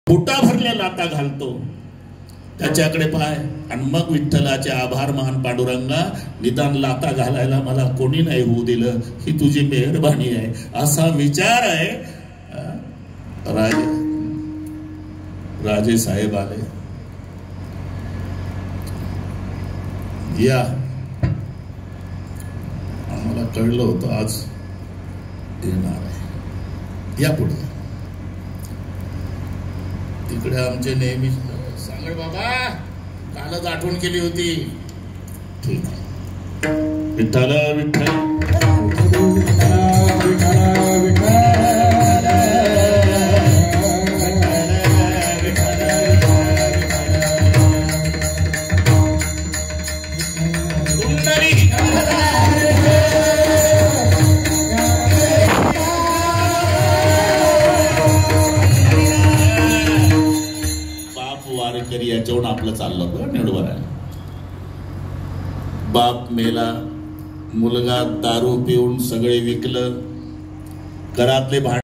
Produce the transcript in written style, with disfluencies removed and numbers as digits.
पोटा भरल्या लाता घालतो त्याच्याकडे पाय आणि मग विठ्ठलाचे आभार मान पांडुरंगा, निदान लाता घालायला मला कोणी नाही होऊ दिलं, ही तुझी मेहरबानी आहे, असा विचार आहे. राजे साहेब आले. या आम्हाला कळलं होतं आज येणार आहे, या पुढे. तिकडे आमचे नेहमी सांगड बाबा कालच आठवण केली होती. ठीक आहे. विठ्ठल विठ्ठल वारकरी याच्यावरून आपलं चाललं होतं निवडवर आहे. बाप मेला, मुलगा दारू पिऊन सगळे विकलं, घरातले भांडे